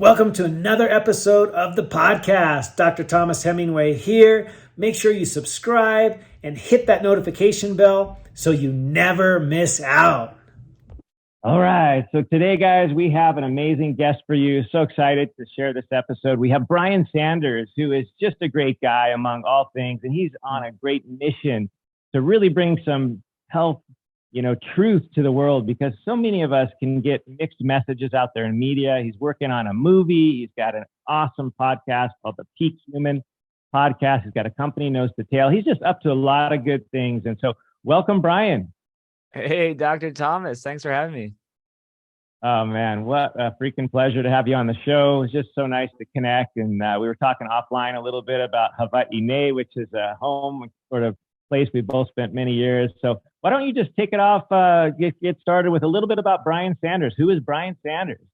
Welcome to another episode of the podcast. Dr. Thomas Hemingway here. Make sure you subscribe and hit that notification bell so you never miss out. All right. So today, guys, we have an amazing guest for you. So excited to share this episode. We have Brian Sanders, who is just a great guy among all things, and he's on a great mission to really bring some health, truth to the world, because so many of us can get mixed messages out there in media. He's working on a movie. He's got an awesome podcast called the Peak Human Podcast. He's got a company, Nose to Tail. He's just up to a lot of good things. And so welcome, Brian. Hey, Dr. Thomas, thanks for having me. Oh, man, what a freaking pleasure to have you on the show. It's just so nice to connect. And we were talking offline a little bit about Hawaii, which is a home sort of place we both spent many years. So why don't you just take it off, get started with a little bit about Brian Sanders. Who is Brian Sanders?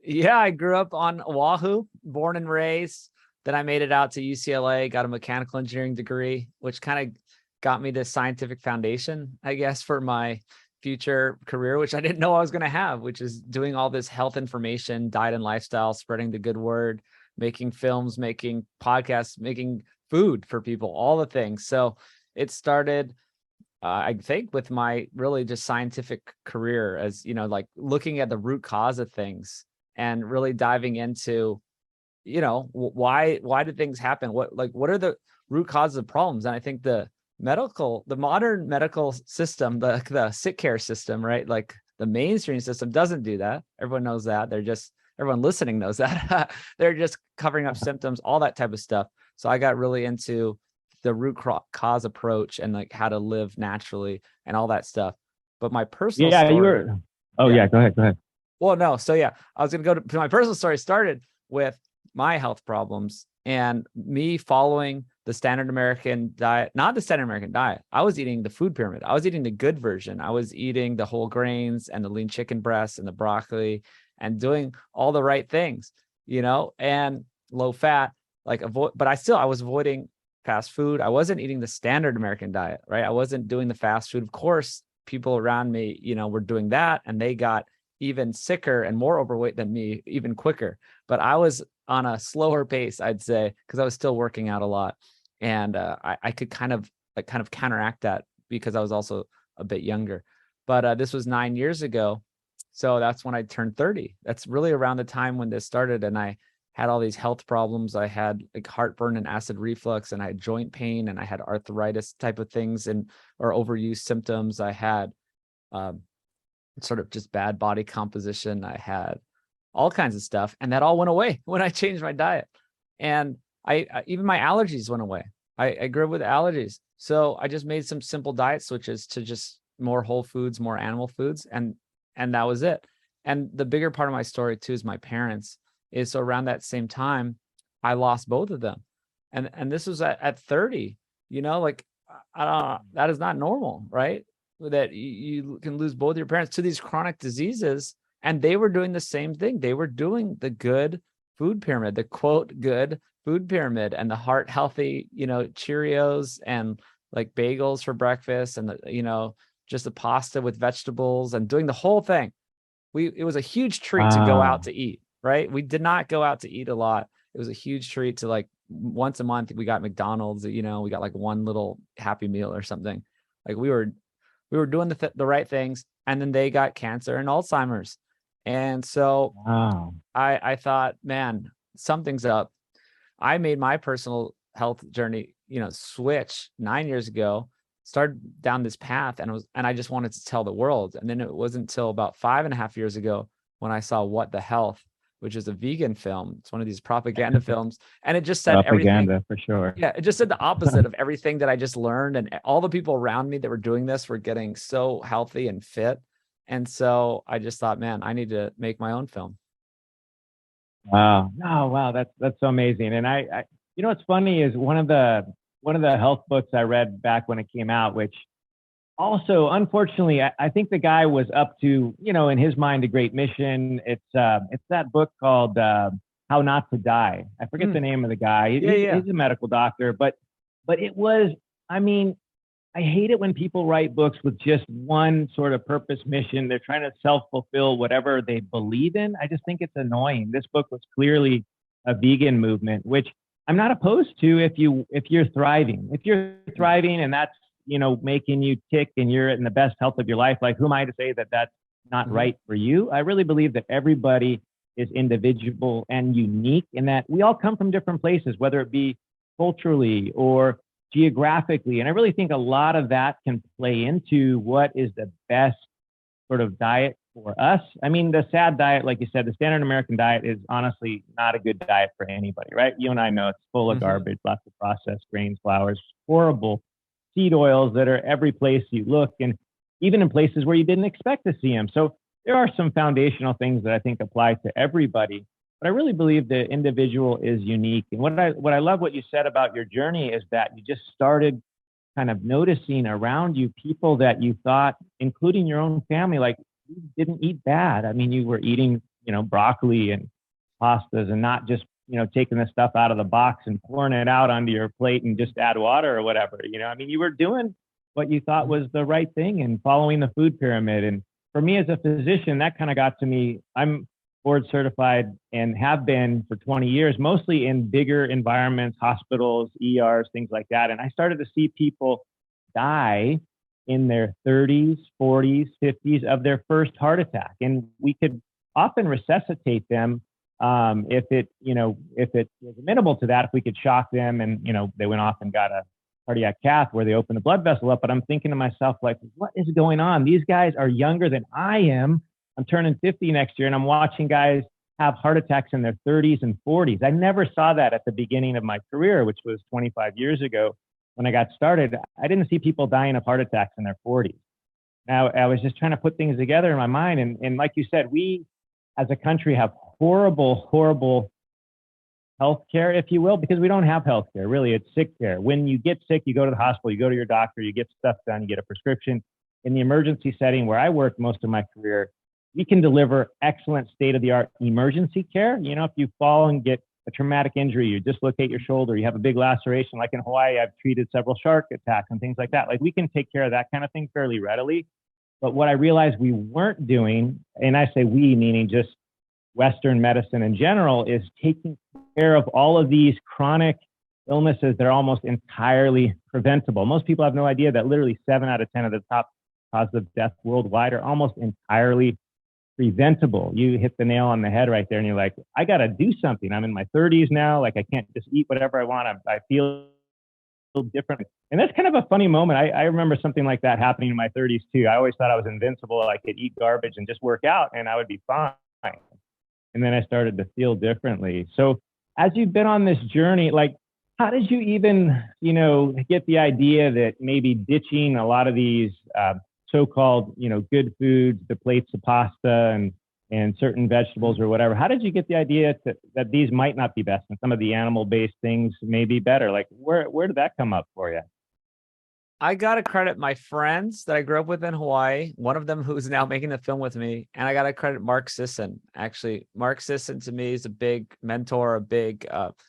Yeah, I grew up on Oahu, born and raised. Then I made it out to UCLA, got a mechanical engineering degree, which kind of got me the scientific foundation, I guess, for my future career, which I didn't know I was going to have, which is doing all this health information, diet and lifestyle, spreading the good word, making films, making podcasts, making food for people, all the things. So it started, I think, with my really just scientific career as, like looking at the root cause of things and really diving into, why did things happen? What are the root causes of problems? And I think the modern medical system, the sick care system, right? Like the mainstream system doesn't do that. Everyone knows that. Everyone listening knows that. They're just covering up symptoms, all that type of stuff. So I got really into the root cause approach and like how to live naturally and all that stuff. But my personal story, go ahead. Well, no. So yeah, I was going to go to my personal story. Started with my health problems and me following the standard American diet, not the standard American diet. I was eating the food pyramid. I was eating the good version. I was eating the whole grains and the lean chicken breasts and the broccoli and doing all the right things, and low fat, but I was avoiding fast food. I wasn't eating the standard American diet, right? I wasn't doing the fast food. Of course, people around me, were doing that and they got even sicker and more overweight than me, even quicker. But I was on a slower pace, I'd say, because I was still working out a lot. And I could kind of counteract that because I was also a bit younger. But this was 9 years ago. So that's when I turned 30. That's really around the time when this started. And I had all these health problems. I had like heartburn and acid reflux, and I had joint pain, and I had arthritis type of things or overuse symptoms. I had sort of just bad body composition. I had all kinds of stuff. And that all went away when I changed my diet. And I even my allergies went away. I grew up with allergies. So I just made some simple diet switches to just more whole foods, more animal foods. And that was it. And the bigger part of my story too is my parents. Is so around that same time, I lost both of them. And this was at 30, that is not normal, right? That you can lose both your parents to these chronic diseases. And they were doing the same thing. They were doing the good food pyramid, the quote, good food pyramid, and the heart healthy, Cheerios and like bagels for breakfast and just the pasta with vegetables and doing the whole thing. It was a huge treat to go out to eat. Right? We did not go out to eat a lot. It was a huge treat to like once a month we got McDonald's, we got like one little Happy Meal or something. Like we were doing the right things. And then they got cancer and Alzheimer's. And so I thought, man, something's up. I made my personal health journey, switch 9 years ago, started down this path and I just wanted to tell the world. And then it wasn't until about 5.5 years ago when I saw What the Health, which is a vegan film. It's one of these propaganda films. And it just said propaganda everything. For sure. Yeah, it just said the opposite of everything that I just learned. And all the people around me that were doing this were getting so healthy and fit. And so I just thought, man, I need to make my own film. Wow. Oh, wow. That's so amazing. And I what's funny is one of the health books I read back when it came out, which also, unfortunately, I think the guy was up to, in his mind, a great mission. It's that book called How Not to Die. I forget the name of the guy. He's a medical doctor, but it was, I hate it when people write books with just one sort of purpose mission. They're trying to self-fulfill whatever they believe in. I just think it's annoying. This book was clearly a vegan movement, which I'm not opposed to if you're thriving. If you're thriving and that's, making you tick and you're in the best health of your life, like who am I to say that that's not right for you? I really believe that everybody is individual and unique in that we all come from different places, whether it be culturally or geographically. And I really think a lot of that can play into what is the best sort of diet for us. I mean, the sad diet, like you said, the standard American diet is honestly not a good diet for anybody, right? You and I know it's full of garbage, lots of processed grains, flours, horrible seed oils that are every place you look, and even in places where you didn't expect to see them. So there are some foundational things that I think apply to everybody. But I really believe the individual is unique. And what I love what you said about your journey is that you just started kind of noticing around you people that you thought, including your own family, like you didn't eat bad. I mean, you were eating, broccoli and pastas and not just, taking the stuff out of the box and pouring it out onto your plate and just add water or whatever. I mean, you were doing what you thought was the right thing and following the food pyramid. And for me as a physician, that kind of got to me. I'm board certified and have been for 20 years, mostly in bigger environments, hospitals, ERs, things like that. And I started to see people die in their 30s, 40s, 50s of their first heart attack. And we could often resuscitate them if it was amenable to that, if we could shock them and, they went off and got a cardiac cath where they open the blood vessel up. But I'm thinking to myself, like, what is going on? These guys are younger than I am. I'm turning 50 next year and I'm watching guys have heart attacks in their 30s and 40s. I never saw that at the beginning of my career, which was 25 years ago when I got started. I didn't see people dying of heart attacks in their 40s. Now, I was just trying to put things together in my mind. And like you said, we as a country have horrible healthcare, if you will, because we don't have healthcare. Really, it's sick care. When you get sick, you go to the hospital, you go to your doctor, you get stuff done, you get a prescription. In the emergency setting where I worked most of my career, we can deliver excellent state-of-the-art emergency care. If you fall and get a traumatic injury, you dislocate your shoulder, you have a big laceration, like in Hawaii, I've treated several shark attacks and things like that. Like we can take care of that kind of thing fairly readily. But what I realized we weren't doing, and I say we, meaning just Western medicine in general, is taking care of all of these chronic illnesses that are almost entirely preventable. Most people have no idea that literally 7 out of 10 of the top causes of death worldwide are almost entirely preventable. You hit the nail on the head right there, and you're like, I got to do something. I'm in my 30s now. Like I can't just eat whatever I want. I feel different. And that's kind of a funny moment. I remember something like that happening in my 30s too. I always thought I was invincible. I could eat garbage and just work out and I would be fine. And then I started to feel differently. So as you've been on this journey, like how did you even, get the idea that maybe ditching a lot of these so-called, good foods, the plates of pasta and certain vegetables or whatever. How did you get the idea that these might not be best and some of the animal-based things may be better? Like where did that come up for you? I got to credit my friends that I grew up with in Hawaii, one of them who's now making the film with me. And I got to credit Mark Sisson. Actually, Mark Sisson to me is a big mentor, a big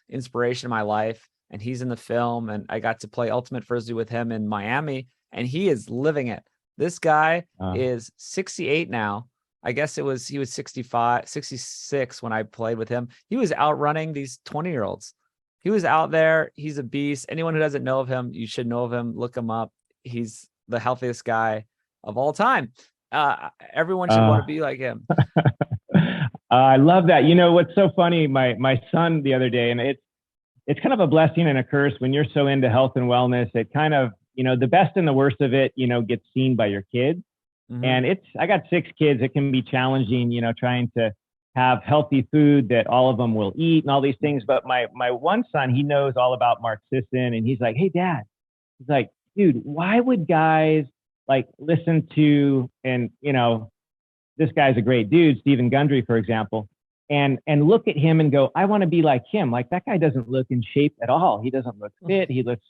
inspiration in my life. And he's in the film. And I got to play Ultimate Frisbee with him in Miami. And he is living it. This guy is 68 now. I guess he was 65, 66 when I played with him. He was outrunning these 20-year-olds. He was out there. He's a beast. Anyone who doesn't know of him, you should know of him. Look him up. He's the healthiest guy of all time. Everyone should want to be like him. I love that. What's so funny, my son the other day, and it's kind of a blessing and a curse when you're so into health and wellness. It kind of, the best and the worst of it, gets seen by your kids. Mm-hmm. And I got 6 kids. It can be challenging, trying to have healthy food that all of them will eat and all these things. But my one son, he knows all about Mark Sisson, and he's like, hey, Dad, he's like, dude, why would guys like listen to, and, this guy's a great dude, Stephen Gundry, for example, and look at him and go, I want to be like him. Like that guy doesn't look in shape at all. He doesn't look fit. He looks,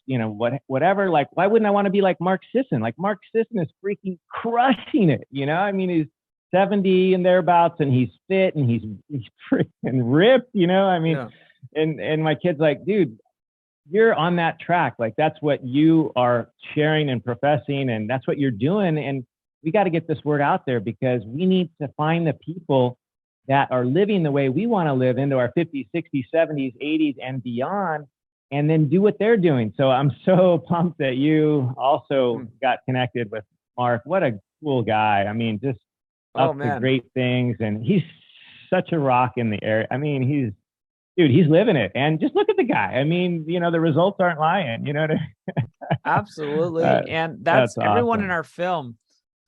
whatever. Like, why wouldn't I want to be like Mark Sisson? Like Mark Sisson is freaking crushing it. I mean, he's 70 and thereabouts, and he's fit and he's freaking ripped, I mean, yeah. And my kid's like, dude, you're on that track. Like that's what you are sharing and professing, and that's what you're doing. And we got to get this word out there because we need to find the people that are living the way we want to live into our 50s, 60s, 70s, 80s, and beyond, and then do what they're doing. So I'm so pumped that you also got connected with Mark. What a cool guy. I mean, just up to great things. And he's such a rock in the area. I mean, he's living it. And just look at the guy. I mean, you know, the results aren't lying, you know what I mean? Absolutely. And that's everyone awesome. in our film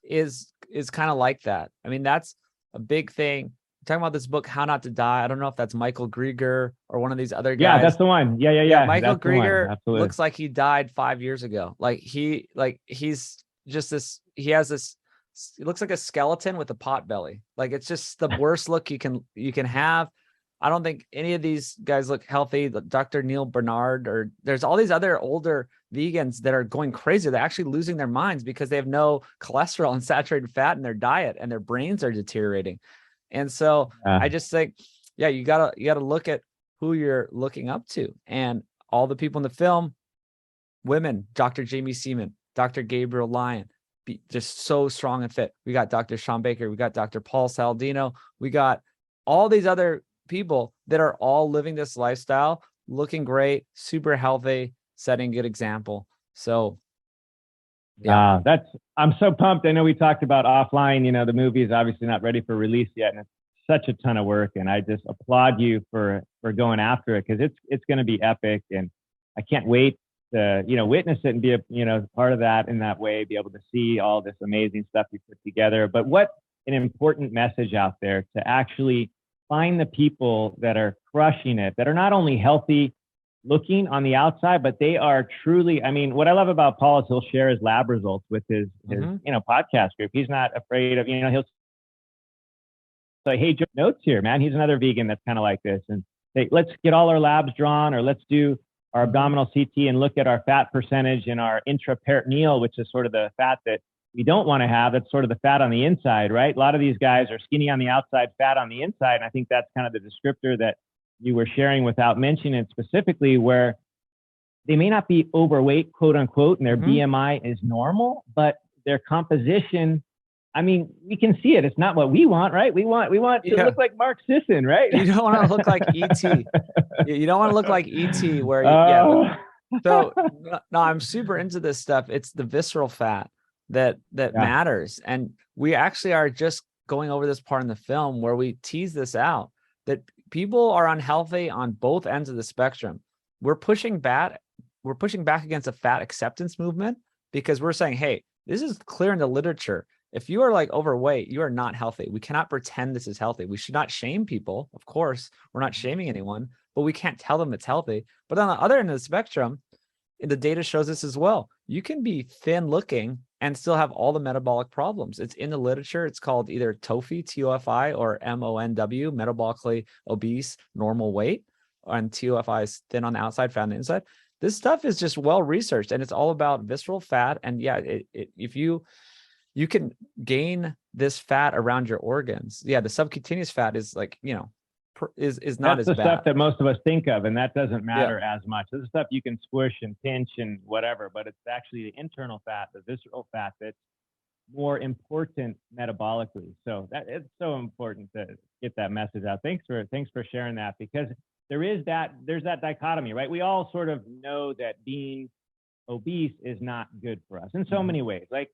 is kind of like that. I mean, that's a big thing. Talking about this book, How Not to Die. I don't know if that's Michael Grieger or one of these other guys. Yeah, that's the one. Yeah. Michael Grieger looks like he died 5 years ago. He's just this, he looks like a skeleton with a pot belly. Like it's just the worst look you can have. I don't think any of these guys look healthy. Dr. Neil Bernard, or there's all these other older vegans that are going crazy. They're actually losing their minds because they have no cholesterol and saturated fat in their diet and their brains are deteriorating. And so I just think, yeah, you gotta look at who you're looking up to, and all the people in the film, women, Dr. Jamie Seaman, Dr. Gabriel Lyon, just so strong and fit. We got Dr. Sean Baker, we got Dr. Paul Saladino, we got all these other people that are all living this lifestyle, looking great, super healthy, setting a good example. So yeah, I'm so pumped. I know we talked about offline, you know, the movie is obviously not ready for release yet, and it's such a ton of work. And I just applaud you for going after it, because it's going to be epic, and I can't wait to, you know, witness it and be part of that in that way, be able to see all this amazing stuff you put together. But what an important message out there to actually find the people that are crushing it, that are not only healthy looking on the outside, but they are truly, I mean, what I love about Paul is he'll share his lab results with his podcast group. He's not afraid of, he'll say, hey, Joe, notes here, man. He's another vegan that's kind of like this. And say, let's get all our labs drawn, or let's do our abdominal CT and look at our fat percentage in our intraperitoneal, which is sort of the fat that we don't want to have. That's sort of the fat on the inside, right? A lot of these guys are skinny on the outside, fat on the inside. And I think that's kind of the descriptor that you were sharing without mentioning it specifically, where they may not be overweight, quote unquote, and their BMI is normal, but their composition, I mean, we can see it. It's not what we want, right? We want to look like Mark Sisson, right? You don't want to look like E.T. You don't want to look like E.T. where, So no, I'm super into this stuff. It's the visceral fat that matters. And we actually are just going over this part in the film where we tease this out, that people are unhealthy on both ends of the spectrum. We're pushing back against a fat acceptance movement, because we're saying, hey, this is clear in the literature. If you are like overweight, you are not healthy. We cannot pretend this is healthy. We should not shame people. Of course, we're not shaming anyone, but we can't tell them it's healthy. But on the other end of the spectrum, the data shows this as well. You can be thin looking and still have all the metabolic problems. It's in the literature. It's called either TOFI, T-O-F-I, or MONW, metabolically obese, normal weight. And T-O-F-I is thin on the outside, fat on the inside. This stuff is just well researched, and it's all about visceral fat. And yeah, if you can gain this fat around your organs. Yeah, the subcutaneous fat is like, is not as bad. That's the stuff that most of us think of, and that doesn't matter as much. This is stuff you can squish and pinch and whatever, but it's actually the internal fat, the visceral fat, that's more important metabolically. So that it's so important to get that message out. Thanks for sharing that, because there's that dichotomy, right? We all sort of know that being obese is not good for us in so many ways. Like,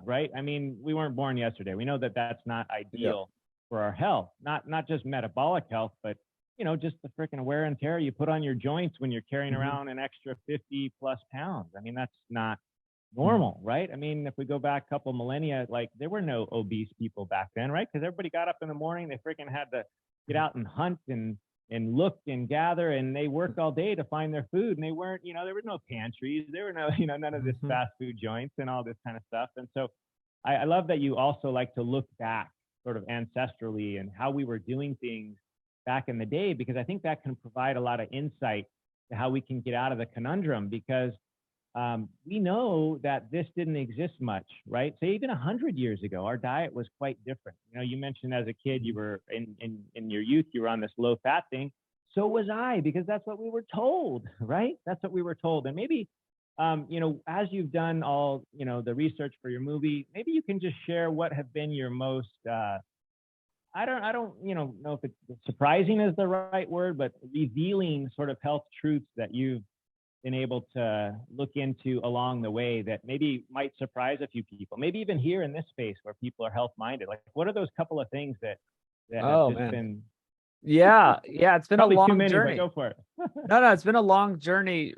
right? I mean, we weren't born yesterday. We know that that's not ideal for our health, not just metabolic health, but just the freaking wear and tear you put on your joints when you're carrying around an extra 50 plus pounds. I mean, that's not normal, right? I mean, if we go back a couple millennia, like there were no obese people back then, right? Because everybody got up in the morning, they freaking had to get out and hunt and look and gather, and they worked all day to find their food, and they weren't, there were no pantries, there were no, none of this fast food joints and all this kind of stuff. And so I love that you also like to look back sort of ancestrally and how we were doing things back in the day, because I think that can provide a lot of insight to how we can get out of the conundrum, because we know that this didn't exist much, right? So even 100 years ago, our diet was quite different. You mentioned as a kid, you were in your youth, you were on this low fat thing. so was I, because that's what we were told, right? That's what we were told. And maybe, as you've done all, the research for your movie, maybe you can just share what have been your most, I don't, know if it's surprising is the right word, but revealing sort of health truths that you've been able to look into along the way that maybe might surprise a few people, maybe even here in this space where people are health-minded. Like, what are those couple of things that have Oh just man. been Yeah. It's been a probably too long many, but journey. go for it. No, it's been a long journey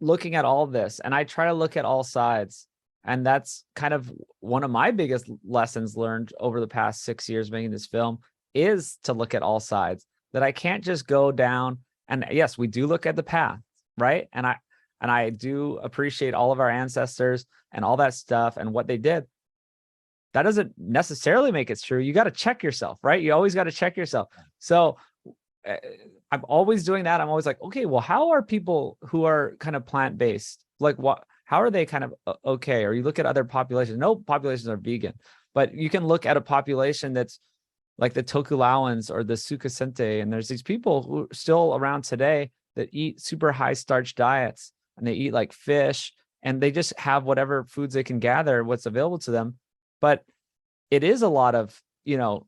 looking at all this. And I try to look at all sides. And that's kind of one of my biggest lessons learned over the past 6 years making this film, is to look at all sides, that I can't just go down. And yes, we do look at the path, right? And I do appreciate all of our ancestors and all that stuff and what they did. That doesn't necessarily make it true. You got to check yourself, right? You always got to check yourself. So I'm always doing that. I'm always like, okay, well, how are people who are kind of plant-based? Like, how are they kind of okay? Or you look at other populations. No populations are vegan, but you can look at a population that's like the Tokulauans or the Sukasente. And there's these people who are still around today that eat super high starch diets, and they eat like fish, and they just have whatever foods they can gather, what's available to them. But it is a lot of,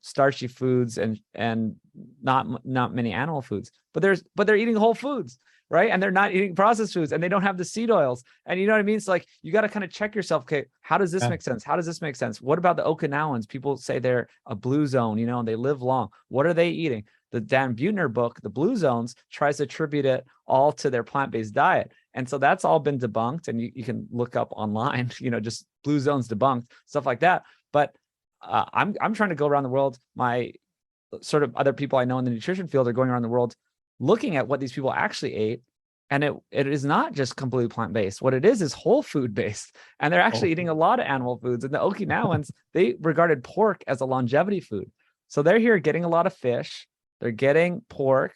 starchy foods and not many animal foods, but they're eating whole foods, right? And they're not eating processed foods, and they don't have the seed oils. And you know what I mean? It's like, you got to kind of check yourself. Okay, how does this make sense? How does this make sense? What about the Okinawans? People say they're a blue zone, and they live long. What are they eating? The Dan Buettner book, The Blue Zones, tries to attribute it all to their plant-based diet. And so that's all been debunked. And you can look up online, just blue zones debunked, stuff like that. But I'm trying to go around the world. My sort of other people I know in the nutrition field are going around the world looking at what these people actually ate. And it is not just completely plant-based. What it is whole food based. And they're actually eating a lot of animal foods. And the Okinawans, they regarded pork as a longevity food. So they're here getting a lot of fish, they're getting pork,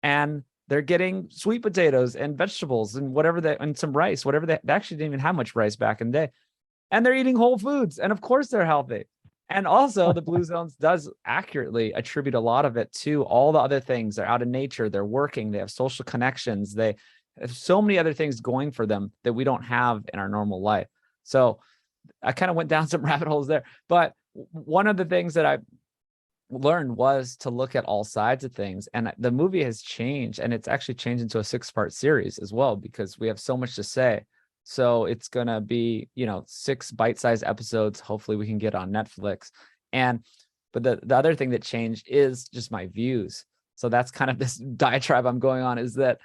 and they're getting sweet potatoes and vegetables and and some rice, whatever they actually didn't even have much rice back in the day. And they're eating whole foods. And of course they're healthy. And also the Blue Zones does accurately attribute a lot of it to all the other things. They're out in nature, they're working, they have social connections, they have so many other things going for them that we don't have in our normal life. So I kind of went down some rabbit holes there. But one of the things that I learned was to look at all sides of things. And the movie has changed, and it's actually changed into a 6-part series as well, because we have so much to say. So it's going to be, 6 bite-sized episodes. Hopefully we can get on Netflix. But the other thing that changed is just my views. So that's kind of this diatribe I'm going on, is that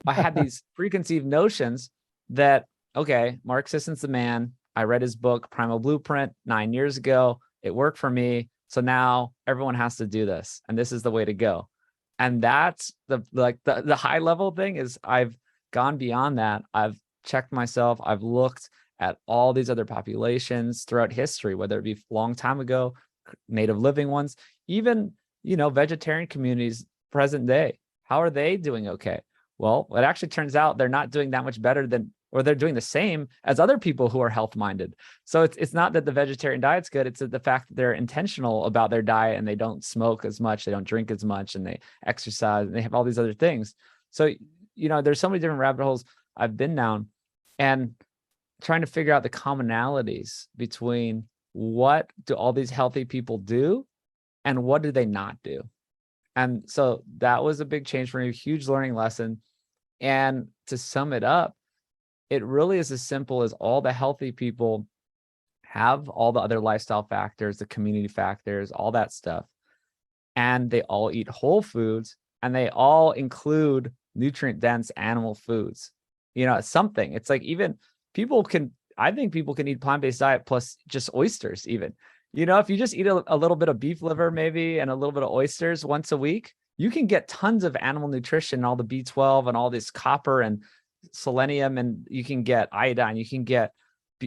I had these preconceived notions that, okay, Mark Sisson's the man. I read his book, Primal Blueprint, 9 years ago. It worked for me. So now everyone has to do this, and this is the way to go. And that's the high level thing. Is I've gone beyond that. I've checked myself. I've looked at all these other populations throughout history, whether it be long time ago, native living ones, even, vegetarian communities present day. How are they doing? Okay. Well, it actually turns out they're not doing that much better or they're doing the same as other people who are health minded. So it's not that the vegetarian diet's good. It's the fact that they're intentional about their diet, and they don't smoke as much, they don't drink as much, and they exercise, and they have all these other things. So, there's so many different rabbit holes I've been down, and trying to figure out the commonalities between what do all these healthy people do and what do they not do. And so that was a big change for me, a huge learning lesson. And to sum it up, it really is as simple as all the healthy people have all the other lifestyle factors, the community factors, all that stuff. And they all eat whole foods, and they all include nutrient dense animal foods. It's something. It's like, even I think people can eat plant-based diet plus just oysters even. If you just eat a little bit of beef liver maybe and a little bit of oysters once a week, you can get tons of animal nutrition, all the B12 and all this copper and selenium, and you can get iodine, you can get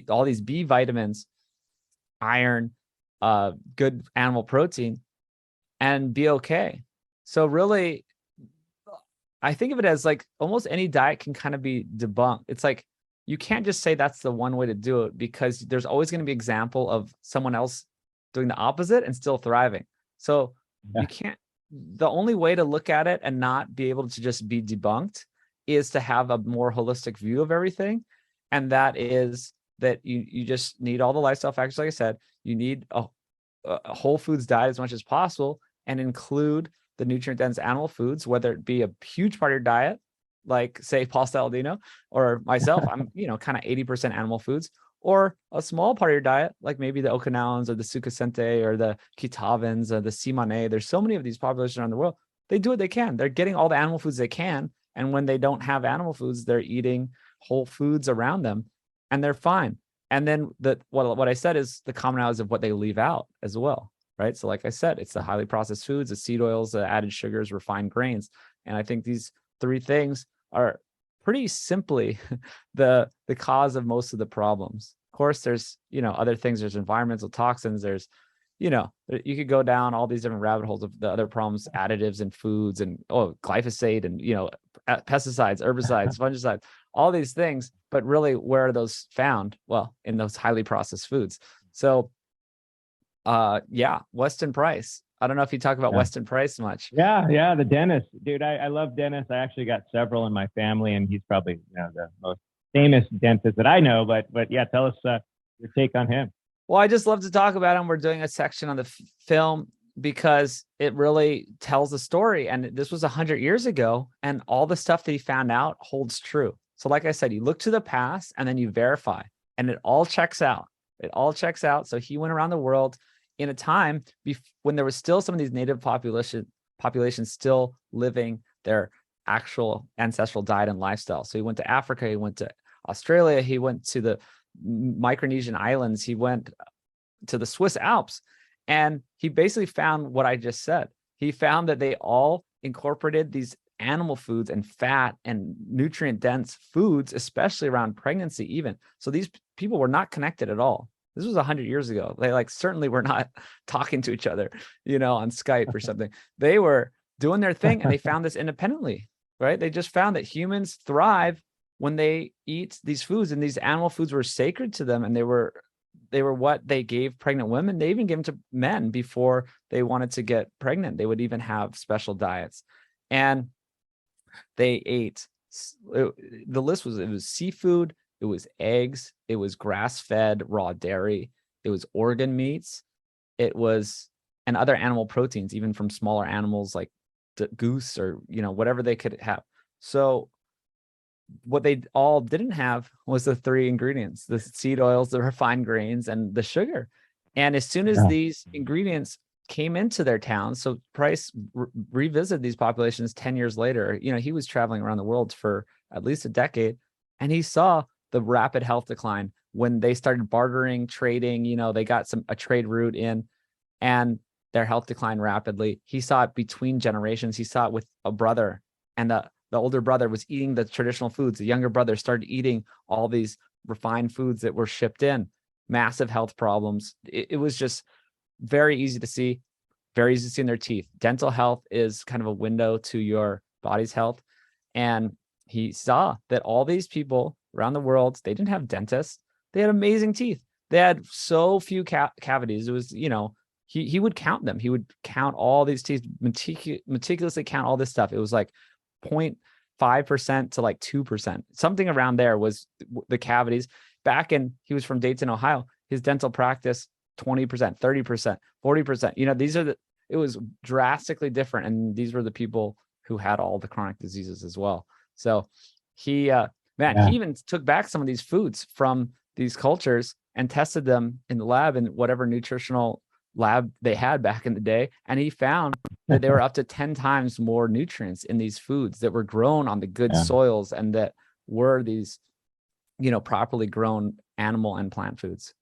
all these B vitamins, iron, good animal protein, and be okay. So really, I think of it as like almost any diet can kind of be debunked. It's like, you can't just say that's the one way to do it, because there's always going to be example of someone else doing the opposite and still thriving. So you can't the only way to look at it and not be able to just be debunked is to have a more holistic view of everything. And that is that you just need all the lifestyle factors. Like I said, you need a whole foods diet as much as possible, and include the nutrient dense animal foods, whether it be a huge part of your diet, like say Paul Saladino or myself, I'm, kind of 80% animal foods, or a small part of your diet, like maybe the Okinawans or the Sukasente or the Kitavans or the Simane. There's so many of these populations around the world. They do what they can. They're getting all the animal foods they can. And when they don't have animal foods, they're eating whole foods around them, and they're fine. And then what I said is the commonalities of what they leave out as well, right? So like I said, it's the highly processed foods, the seed oils, the added sugars, refined grains. And I think these three things are pretty simply the cause of most of the problems. Of course, there's, other things. There's environmental toxins. There's, you could go down all these different rabbit holes of the other problems, additives in foods, and glyphosate, and pesticides, herbicides, fungicides, all these things. But really, where are those found? Well, in those highly processed foods. So Weston Price. I don't know if you talk about Weston Price much. Yeah, the Dennis. Dude, I love Dennis. I actually got several in my family, and he's probably the most famous dentist that I know. But yeah, tell us your take on him. Well, I just love to talk about him. We're doing a section on the film because it really tells the story. And this was 100 years ago, and all the stuff that he found out holds true. So like I said, you look to the past and then you verify, and it all checks out. It all checks out. So he went around the world in a time when there was still some of these native populations still living their actual ancestral diet and lifestyle. So he went to Africa, he went to Australia, he went to the Micronesian islands, he went to the Swiss Alps, and he basically found what I just said. He found that they all incorporated these animal foods and fat and nutrient dense foods, especially around pregnancy even. So these people were not connected at all. This was 100 years ago. They certainly were not talking to each other, on Skype or something. They were doing their thing, and they found this independently, right? They just found that humans thrive when they eat these foods, and these animal foods were sacred to them, and they were what they gave pregnant women. They even gave them to men before they wanted to get pregnant. They would even have special diets, and they ate. The list was, it was seafood, it was eggs, it was grass-fed raw dairy, it was organ meats, it was, and other animal proteins, even from smaller animals like goose or whatever they could have. So what they all didn't have was the three ingredients: the seed oils, the refined grains, and the sugar. And as soon as these ingredients came into their towns, so Price revisited these populations 10 years later. He was traveling around the world for at least a decade, and he saw the rapid health decline when they started bartering, trading. They got a trade route in, and their health declined rapidly. He saw it between generations. He saw it with a brother, and the older brother was eating the traditional foods. The younger brother started eating all these refined foods that were shipped in. Massive health problems. It was just very easy to see, very easy to see in their teeth. Dental health is kind of a window to your body's health. And he saw that all these people around the world, they didn't have dentists. They had amazing teeth. They had so few cavities. It was, he would count them. He would count all these teeth, meticulously count all this stuff. It was like 0.5% to like 2%. Something around there was the cavities. He was from Dayton, Ohio. His dental practice, 20%, 30%, 40%. It was drastically different. And these were the people who had all the chronic diseases as well. So he even took back some of these foods from these cultures and tested them in the lab, in whatever nutritional lab they had back in the day. And he found that they were up to 10 times more nutrients in these foods that were grown on the good soils, and that were these, properly grown animal and plant foods.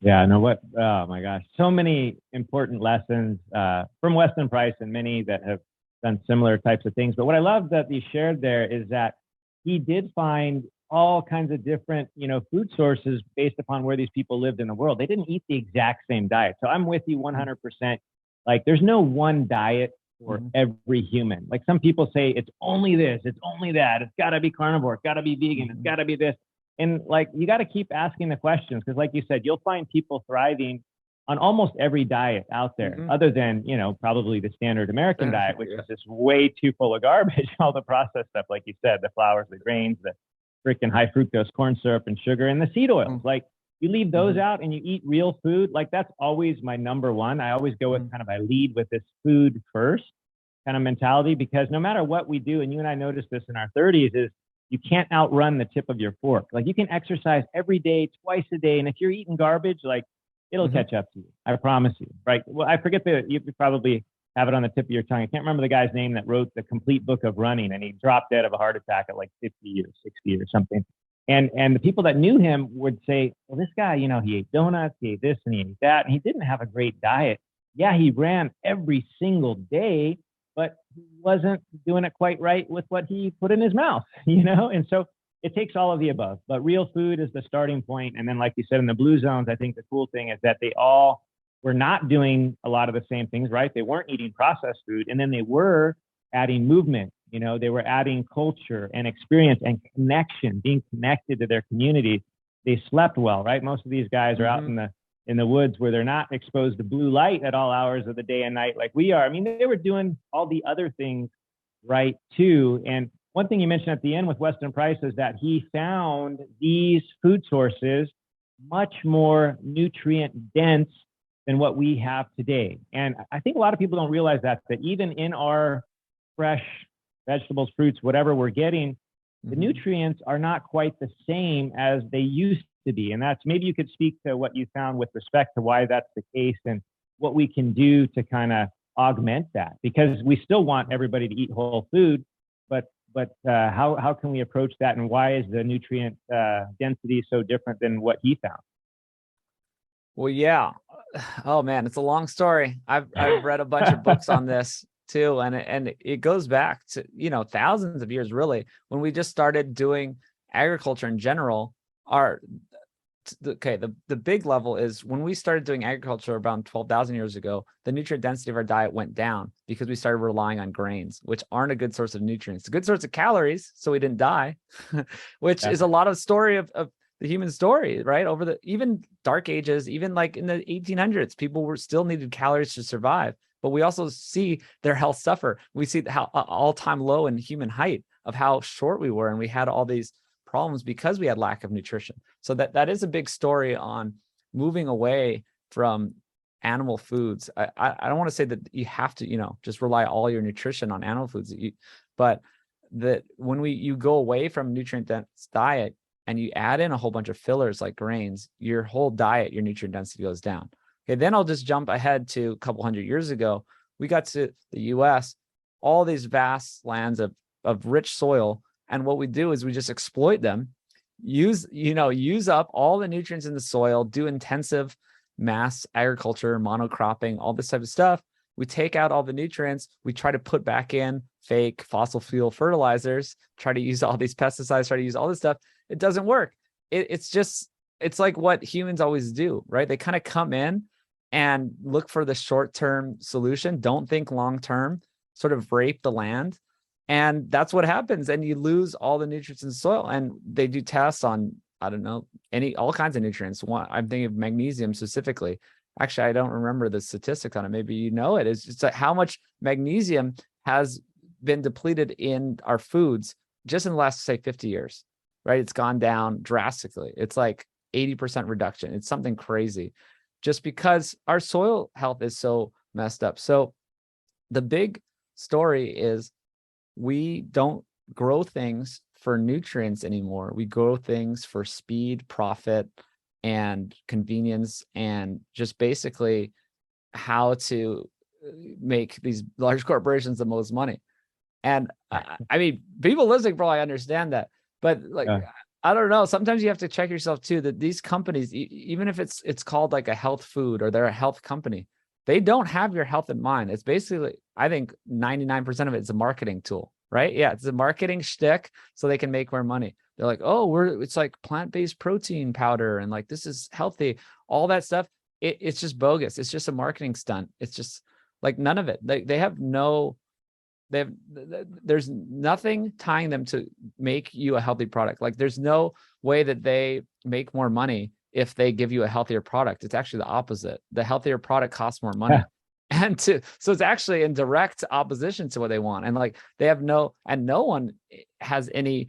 Oh my gosh. So many important lessons from Weston Price, and many that have done similar types of things. But what I love that he shared there is that he did find all kinds of different, food sources based upon where these people lived in the world. They didn't eat the exact same diet. So I'm with you 100%. Like, there's no one diet for every human. Like, some people say it's only this, it's only that, it's got to be carnivore, it's got to be vegan, it's got to be this. And like, you got to keep asking the questions, because like you said, you'll find people thriving on almost every diet out there, other than, probably the standard American diet, which is just way too full of garbage, all the processed stuff, like you said, the flours, the grains, the freaking high fructose corn syrup and sugar, and the seed oils. Like, you leave those out and you eat real food. Like, that's always my number one. I always go with I lead with this food first kind of mentality, because no matter what we do, and you and I noticed this in our 30s, is you can't outrun the tip of your fork. Like, you can exercise every day, twice a day, and if you're eating garbage, like, it'll catch up to you. I promise you. Right? Well, I forget you probably have it on the tip of your tongue. I can't remember the guy's name that wrote the complete book of running, and he dropped dead of a heart attack at like 50 or 60 or something. And the people that knew him would say, well, this guy, he ate donuts, he ate this and he ate that, and he didn't have a great diet. Yeah, he ran every single day, but he wasn't doing it quite right with what he put in his mouth, And so it takes all of the above, but real food is the starting point. And then, like you said, in the blue zones, I think the cool thing is that they all were not doing a lot of the same things, right? They weren't eating processed food, and then they were adding movement. They were adding culture and experience and connection, being connected to their community. They slept well, right? Most of these guys are out in the woods where they're not exposed to blue light at all hours of the day and night like we are. I mean, they were doing all the other things right too. And one thing you mentioned at the end with Weston Price is that he found these food sources much more nutrient dense than what we have today. And I think a lot of people don't realize that even in our fresh vegetables, fruits, whatever we're getting, the nutrients are not quite the same as they used to be. And that's, maybe you could speak to what you found with respect to why that's the case and what we can do to kind of augment that, because we still want everybody to eat whole food, but how can we approach that, and why is the nutrient density so different than what he found? Well, yeah. Oh man, it's a long story. I've read a bunch of books on this too, and it goes back to thousands of years, really, when we just started doing agriculture in general. The big level is when we started doing agriculture around 12,000 years ago, the nutrient density of our diet went down because we started relying on grains, which aren't a good source of nutrients. It's a good source of calories, so we didn't die, which is a lot of story of the human story, right? Over the even dark ages, even like in the 1800s, people were still needed calories to survive. But we also see their health suffer. We see how all-time low in human height of how short we were, and we had all these problems because we had lack of nutrition. So that is a big story on moving away from animal foods. I don't want to say that you have to, just rely all your nutrition on animal foods, but that when you go away from nutrient dense diet and you add in a whole bunch of fillers like grains, your whole diet, your nutrient density goes down. Okay, then I'll just jump ahead to a couple hundred years ago. We got to the US, all these vast lands of rich soil. And what we do is we just exploit them, use up all the nutrients in the soil, do intensive mass agriculture, monocropping, all this type of stuff. We take out all the nutrients. We try to put back in fake fossil fuel fertilizers, try to use all these pesticides, try to use all this stuff. It doesn't work. It's like what humans always do, right? They kind of come in and look for the short-term solution, don't think long-term, sort of rape the land. And that's what happens. And you lose all the nutrients in the soil. And they do tests on, I don't know, all kinds of nutrients. I'm thinking of magnesium specifically. Actually, I don't remember the statistics on it. Maybe you know it. It's just like how much magnesium has been depleted in our foods just in the last, say, 50 years, right? It's gone down drastically. It's like 80% reduction. It's something crazy just because our soil health is so messed up. So the big story is we don't grow things for nutrients anymore. We grow things for speed, profit, and convenience, and just basically how to make these large corporations the most money. And I mean, people listening probably understand that, but I don't know. Sometimes you have to check yourself too, that these companies, even if it's called like a health food or they're a health company, they don't have your health in mind. It's basically, I think 99% of it is a marketing tool, right? Yeah, it's a marketing shtick so they can make more money. They're like, oh, it's like plant-based protein powder and like this is healthy. All that stuff, it's just bogus. It's just a marketing stunt. It's just like none of it. There's nothing tying them to make you a healthy product. Like there's no way that they make more money if they give you a healthier product. It's actually the opposite. The healthier product costs more money. So it's actually in direct opposition to what they want. And like they have no one has any,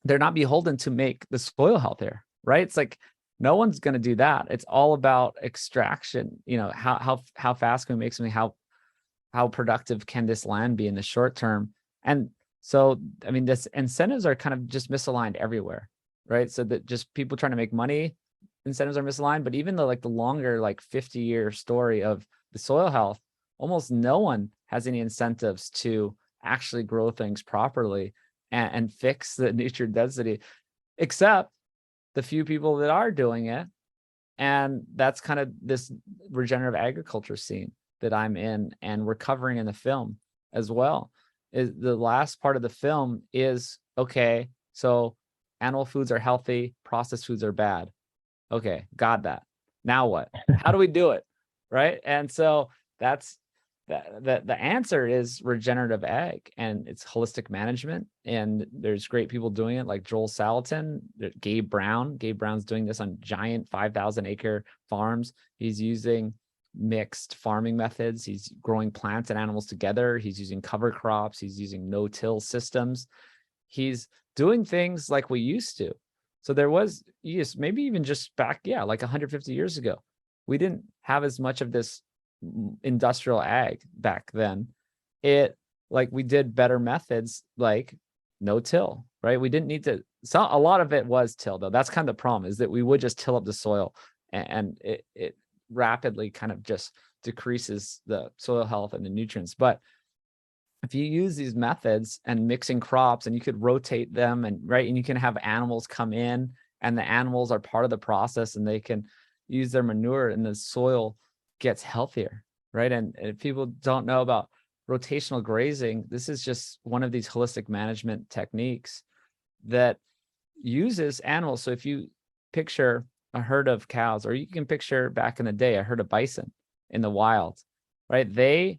they're not beholden to make the soil healthier, right? It's like no one's going to do that. It's all about extraction. How fast can we make something? How productive can this land be in the short term? And so, I mean, this incentives are kind of just misaligned everywhere, right? So that just people trying to make money, incentives are misaligned. But even the longer 50-year story of the soil health, almost no one has any incentives to actually grow things properly and fix the nutrient density, except the few people that are doing it. And that's kind of this regenerative agriculture scene that I'm in, and we're covering in the film as well. Is the last part of the film is, okay, so animal foods are healthy, processed foods are bad. Okay, got that. Now what? How do we do it? Right? And so that's the answer is regenerative ag, and it's holistic management. And there's great people doing it, like Joel Salatin, Gabe Brown. Gabe Brown's doing this on giant 5,000 acre farms. He's using mixed farming methods. He's growing plants and animals together. He's using cover crops. He's using no-till systems. He's doing things like we used to. So there was, yes, maybe even just back, like 150 years ago, we didn't have as much of this industrial ag back then. We did better methods like no-till, right? We didn't need to, a lot of it was till, though. That's kind of the problem, is that we would just till up the soil, and it rapidly kind of just decreases the soil health and the nutrients. But if you use these methods and mixing crops, and you could rotate them, and you can have animals come in, and the animals are part of the process, and they can use their manure, and the soil gets healthier, right? And if people don't know about rotational grazing, this is just one of these holistic management techniques that uses animals. So if you picture a herd of cows, or you can picture back in the day a herd of bison in the wild, right? They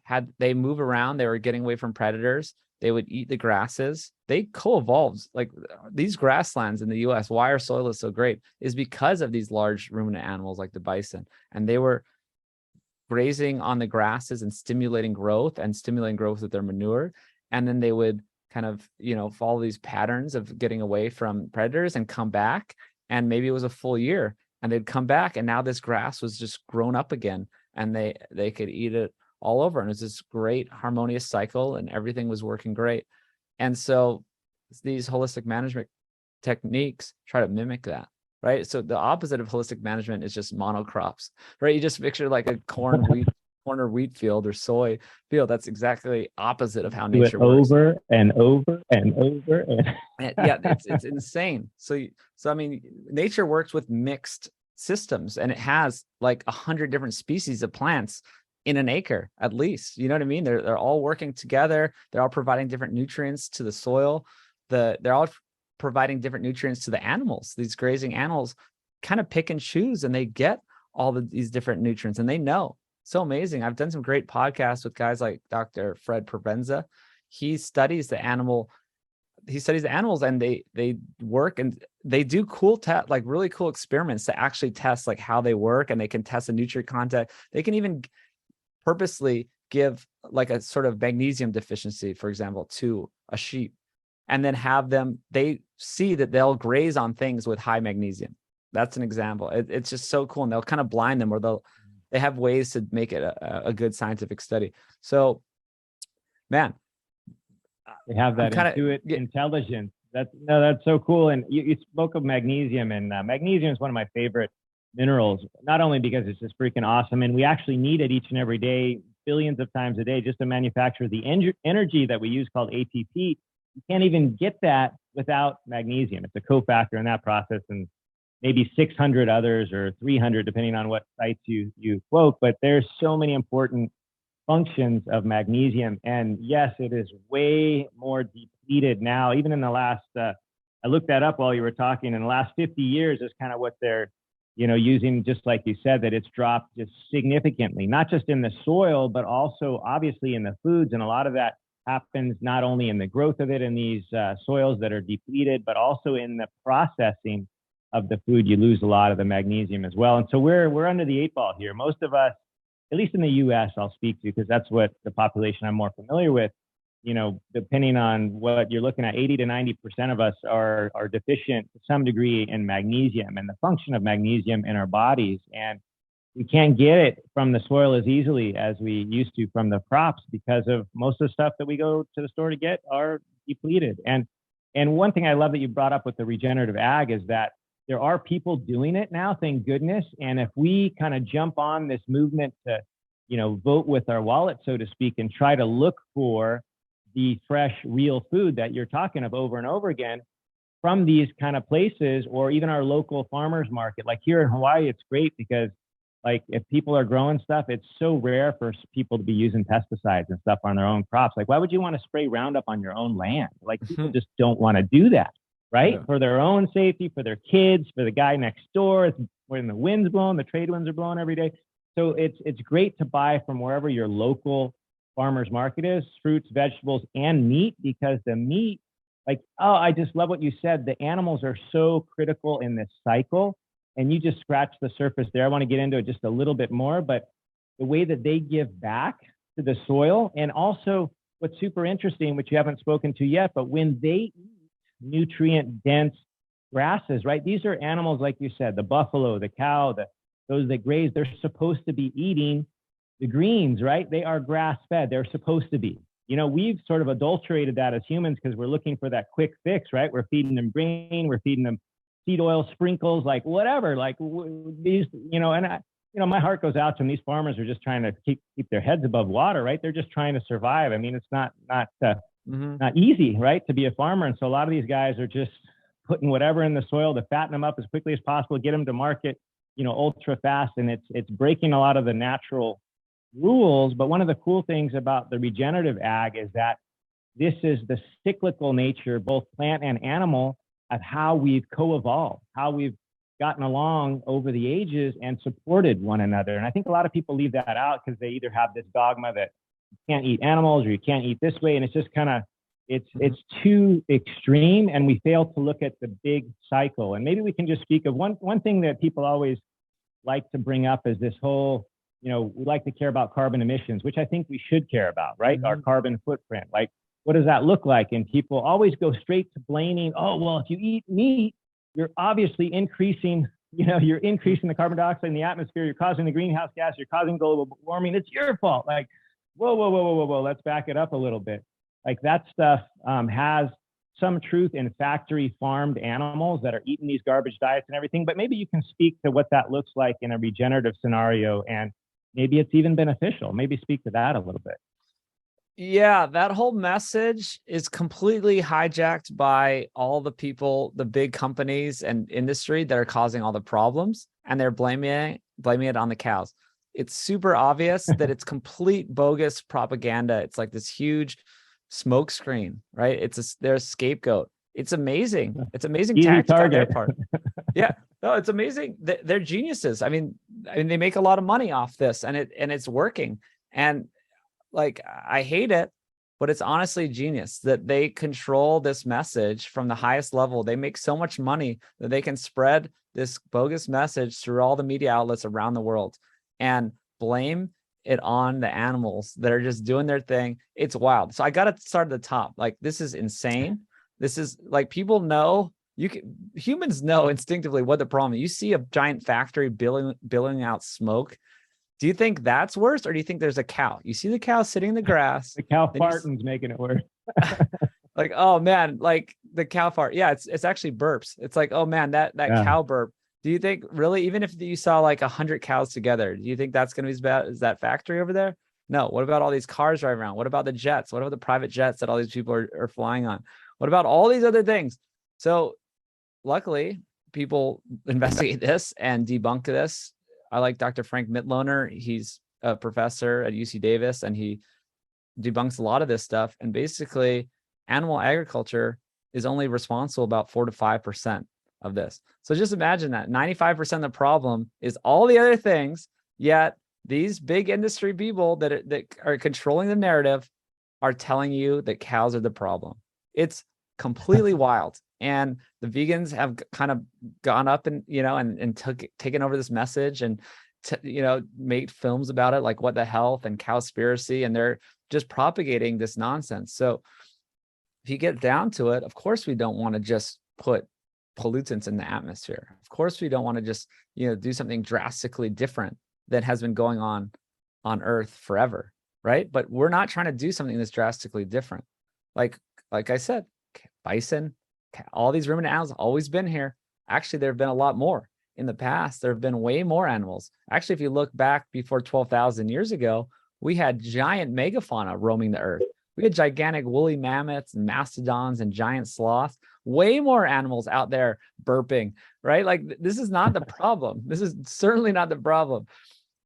move around, they were getting away from predators, they would eat the grasses. They co-evolved. Like these grasslands in the US, why our soil is so great is because of these large ruminant animals like the bison. And they were grazing on the grasses and stimulating growth with their manure. And then they would kind of, follow these patterns of getting away from predators and come back. And maybe it was a full year, and they'd come back, and now this grass was just grown up again, and they could eat it all over. And it's this great harmonious cycle, and everything was working great. And so these holistic management techniques try to mimic that. Right. So the opposite of holistic management is just monocrops, right? You just picture like a corn or wheat field or soy field. That's exactly opposite of how nature works. Over and over and over. Yeah, it's insane. So I mean, nature works with mixed systems, and it has like 100 different species of plants in an acre, at least. You know what I mean? They're all working together. They're all providing different nutrients to the soil. They're all providing different nutrients to the animals. These grazing animals kind of pick and choose, and they get all these different nutrients, and they know. So amazing. I've done some great podcasts with guys like Dr. Fred Provenza. He studies the animals, and they work, and they do really cool experiments to actually test like how they work, and they can test the nutrient content. They can even purposely give like a sort of magnesium deficiency, for example, to a sheep, and then have them, they see that they'll graze on things with high magnesium. That's an example. It's just so cool. And they'll kind of blind them, or they have ways to make it a good scientific study. So, man, they have that intelligence. That's so cool. And you spoke of magnesium, and magnesium is one of my favorite minerals, not only because it's just freaking awesome, and we actually need it each and every day, billions of times a day, just to manufacture the energy that we use called ATP. You can't even get that without magnesium. It's a cofactor in that process, and maybe 600 others, or 300, depending on what sites you quote. But there's so many important functions of magnesium. And yes, it is way more depleted now. Even in the last, I looked that up while you were talking, in the last 50 years is kind of what they're, using, just like you said, that it's dropped just significantly, not just in the soil, but also obviously in the foods. And a lot of that happens not only in the growth of it in these soils that are depleted, but also in the processing of the food, you lose a lot of the magnesium as well. And so we're under the 8 ball here. Most of us, at least in the US, I'll speak to, because that's what the population I'm more familiar with, depending on what you're looking at, 80 to 90% of us are deficient to some degree in magnesium and the function of magnesium in our bodies. And we can't get it from the soil as easily as we used to from the crops, because of most of the stuff that we go to the store to get are depleted. And one thing I love that you brought up with the regenerative ag is that there are people doing it now, thank goodness. And if we kind of jump on this movement to, vote with our wallet, so to speak, and try to look for the fresh, real food that you're talking of over and over again from these kind of places, or even our local farmers market. Like here in Hawaii, it's great because like if people are growing stuff, it's so rare for people to be using pesticides and stuff on their own crops. Like, why would you want to spray Roundup on your own land? Like people just don't want to do that, right? Yeah. For their own safety, for their kids, for the guy next door. When the wind's blowing, the trade winds are blowing every day. So it's great to buy from wherever your local farmer's market is, fruits, vegetables, and meat, because the meat, I just love what you said. The animals are so critical in this cycle. And you just scratched the surface there. I want to get into it just a little bit more, but the way that they give back to the soil, and also what's super interesting, which you haven't spoken to yet, but when they eat nutrient dense grasses, right? These are animals, like you said, the buffalo, the cow, those that graze, they're supposed to be eating the greens, right? They are grass fed. They're supposed to be. We've sort of adulterated that as humans because we're looking for that quick fix, right? We're feeding them grain, we're feeding them seed oil sprinkles, like whatever, like these, my heart goes out to them. These farmers are just trying to keep their heads above water, right? They're just trying to survive. I mean, it's not easy, right, to be a farmer. And so a lot of these guys are just putting whatever in the soil to fatten them up as quickly as possible, get them to market, ultra fast. And it's breaking a lot of the natural rules. But one of the cool things about the regenerative ag is that this is the cyclical nature, both plant and animal, of how we've co-evolved, how we've gotten along over the ages and supported one another. And I think a lot of people leave that out because they either have this dogma that you can't eat animals or you can't eat this way. And it's just kind of, it's too extreme, and we fail to look at the big cycle. And maybe we can just speak of one thing that people always like to bring up is this whole, we like to care about carbon emissions, which I think we should care about, right? Our carbon footprint, like, what does that look like? And people always go straight to blaming, oh, well, if you eat meat, you're obviously increasing, you're increasing the carbon dioxide in the atmosphere, you're causing the greenhouse gas, you're causing global warming, it's your fault. Like, whoa, let's back it up a little bit. Like that stuff has some truth in factory farmed animals that are eating these garbage diets and everything, but maybe you can speak to what that looks like in a regenerative scenario, and maybe it's even beneficial. Maybe speak to that a little bit. Yeah, that whole message is completely hijacked by all the people, the big companies and industry that are causing all the problems, and they're blaming it on the cows. It's super obvious that it's complete bogus propaganda. It's like this huge smoke screen, right? They're a scapegoat. It's amazing. It's amazing tactic on their part. Yeah, no, it's amazing. They're geniuses. I mean, they make a lot of money off this, and it's working. And like, I hate it, but it's honestly genius that they control this message from the highest level. They make so much money that they can spread this bogus message through all the media outlets around the world and blame it on the animals that are just doing their thing. It's wild. So I got to start at the top. Like, this is insane. This is like, people know, humans know instinctively what the problem is. You see a giant factory billowing out smoke. Do you think that's worse, or do you think there's a cow? You see the cow sitting in the grass. The cow farting's making it worse. Like, oh man, like the cow fart. Yeah, it's actually burps. It's like, oh man, that cow burp. Do you think really, even if you saw like 100 cows together, do you think that's going to be as bad as that factory over there? No. What about all these cars driving around? What about the jets? What about the private jets that all these people are flying on? What about all these other things? So luckily, people investigate this and debunk this. I like Dr. Frank Mitloehner. He's a professor at UC Davis, and he debunks a lot of this stuff. And basically, animal agriculture is only responsible about 4 to 5% of this. So just imagine that 95% of the problem is all the other things, yet these big industry people that are controlling the narrative are telling you that cows are the problem. It's completely wild. And the vegans have kind of gone up and, taken over this message and, made films about it, like What the Health and Cowspiracy, and they're just propagating this nonsense. So if you get down to it, of course, we don't want to just put pollutants in the atmosphere. Of course, we don't want to just, do something drastically different that has been going on Earth forever, right? But we're not trying to do something that's drastically different. Like I said, bison, all these ruminant animals always been here. Actually, there have been a lot more. In the past, there have been way more animals. Actually, if you look back before 12,000 years ago, we had giant megafauna roaming the earth. We had gigantic woolly mammoths and mastodons and giant sloths, way more animals out there burping, right? Like, this is not the problem. This is certainly not the problem.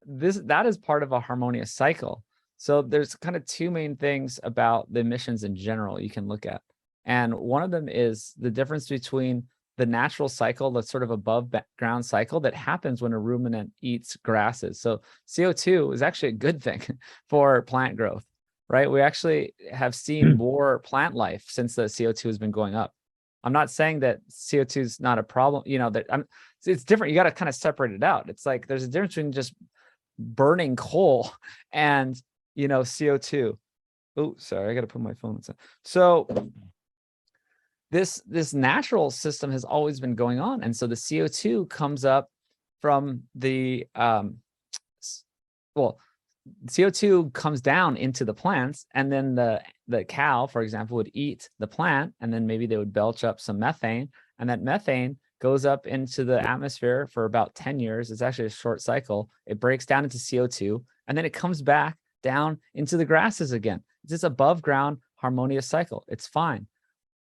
That is part of a harmonious cycle. So there's kind of two main things about the emissions in general you can look at. And one of them is the difference between the natural cycle, the sort of above ground cycle that happens when a ruminant eats grasses. So CO2 is actually a good thing for plant growth, right? We actually have seen more plant life since the CO2 has been going up. I'm not saying that CO2 is not a problem, it's different. You got to kind of separate it out. It's like there's a difference between just burning coal and, CO2. Oh, sorry, I got to put my phone inside. So this natural system has always been going on. And so the CO2 comes up from the, CO2 comes down into the plants, and then the cow, for example, would eat the plant, and then maybe they would belch up some methane, and that methane goes up into the atmosphere for about 10 years. It's actually a short cycle. It breaks down into CO2, and then it comes back down into the grasses again. It's this above ground harmonious cycle. It's fine.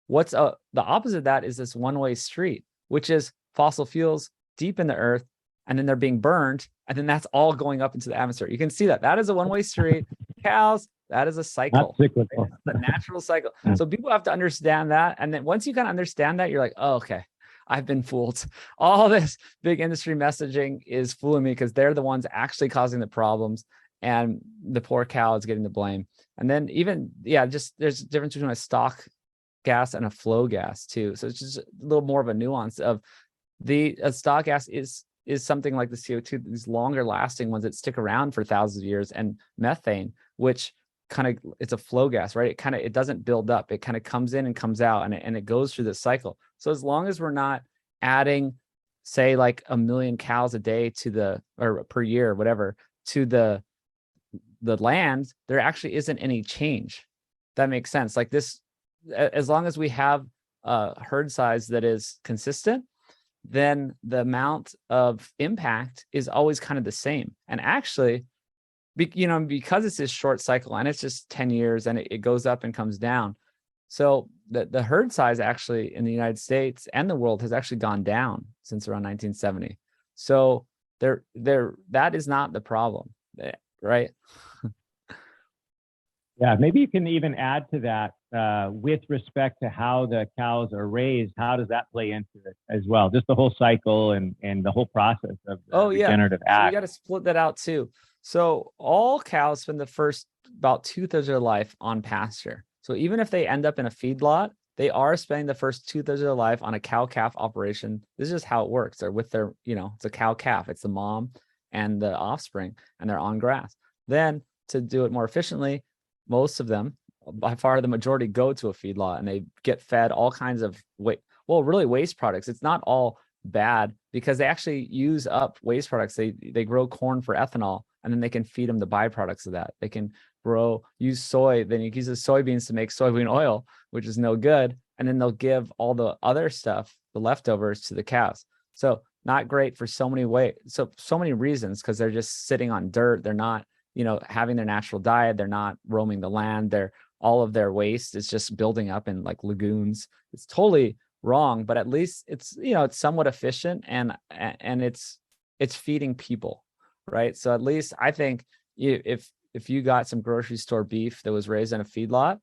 What's the opposite of that is this one-way street, which is fossil fuels deep in the earth, and then they're being burned, and then that's all going up into the atmosphere. You can see that is a one-way street. Cows, that is a cycle. Cyclical. It's the natural cycle. So people have to understand that. And then once you kind of understand that, you're like, oh, okay, I've been fooled. All this big industry messaging is fooling me because they're the ones actually causing the problems, and the poor cow is getting the blame. And then just there's a difference between a stock gas and a flow gas too. So it's just a little more of a nuance of a stock gas is something like the CO2, these longer lasting ones that stick around for thousands of years, and methane, which kind of, it's a flow gas, right? It doesn't build up. It kind of comes in and comes out, and it goes through this cycle. So as long as we're not adding, say, like 1 million cows a day or per year, whatever, to the land, there actually isn't any change. That makes sense. Like this, as long as we have a herd size that is consistent, then the amount of impact is always kind of the same. And actually, because it's this short cycle and it's just 10 years and it goes up and comes down. So the herd size actually in the United States and the world has actually gone down since around 1970. So that is not the problem, right? Yeah, maybe you can even add to that with respect to how the cows are raised. How does that play into it as well? Just the whole cycle and the whole process of the regenerative act. So you got to split that out too. So all cows spend the first about 2/3 of their life on pasture. So even if they end up in a feedlot, they are spending the first 2/3 of their life on a cow-calf operation. This is just how it works. They're with their, it's a cow-calf. It's the mom and the offspring, and they're on grass. Then to do it more efficiently, most of them, by far the majority, go to a feedlot and they get fed all kinds of waste products. It's not all bad because they actually use up waste products. They grow corn for ethanol, and then they can feed them the byproducts of that. They can use soy, then you use the soybeans to make soybean oil, which is no good. And then they'll give all the other stuff, the leftovers, to the cows. So not great for so many so many reasons, because they're just sitting on dirt. They're not, having their natural diet. They're not roaming the land. All of their waste is just building up in like lagoons. It's totally wrong, but at least it's, it's somewhat efficient, and it's feeding people, right? So at least I think if you got some grocery store beef that was raised in a feedlot,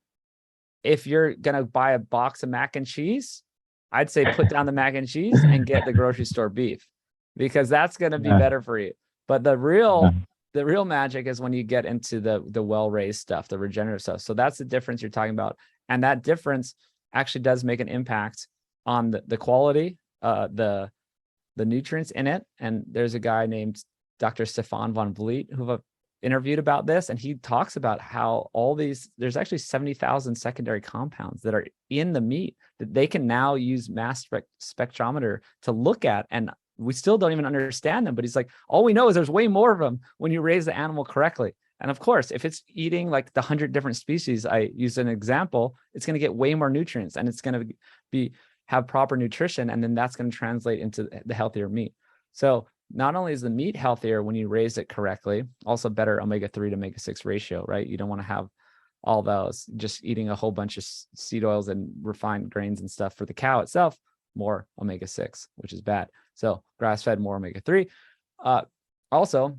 if you're gonna buy a box of mac and cheese, I'd say put down the mac and cheese and get the grocery store beef, because that's gonna be better for you. But the real magic is when you get into the well-raised stuff, the regenerative stuff. So that's the difference you're talking about. And that difference actually does make an impact on the quality, the nutrients in it. And there's a guy named Dr. Stefan von Vliet who I've interviewed about this, and he talks about how there's actually 70,000 secondary compounds that are in the meat that they can now use mass spectrometer to look at, and we still don't even understand them. But he's like, all we know is there's way more of them when you raise the animal correctly. And of course, if it's eating like the 100 different species I used an example, it's going to get way more nutrients, and it's going to have proper nutrition, and then that's going to translate into the healthier meat. So not only is the meat healthier when you raise it correctly, also better omega-3 to omega-6 ratio, right? You don't want to have all those just eating a whole bunch of seed oils and refined grains and stuff for the cow itself, more omega-6, which is bad. So grass-fed, more omega-3. Also,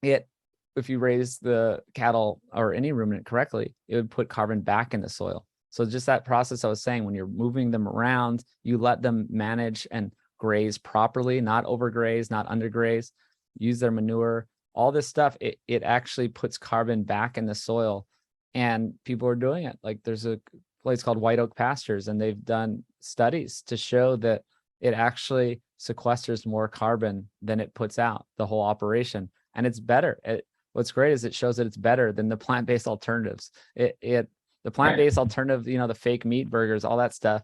if you raise the cattle or any ruminant correctly, it would put carbon back in the soil. So just that process I was saying, when you're moving them around, you let them manage and graze properly, not overgraze, not undergraze, use their manure, all this stuff, it actually puts carbon back in the soil, and people are doing it. Like there's a place called White Oak Pastures, and they've done studies to show that it actually sequesters more carbon than it puts out, the whole operation. And it's better. What's great is it shows that it's better than the plant-based alternatives. The plant-based alternative, the fake meat burgers, all that stuff,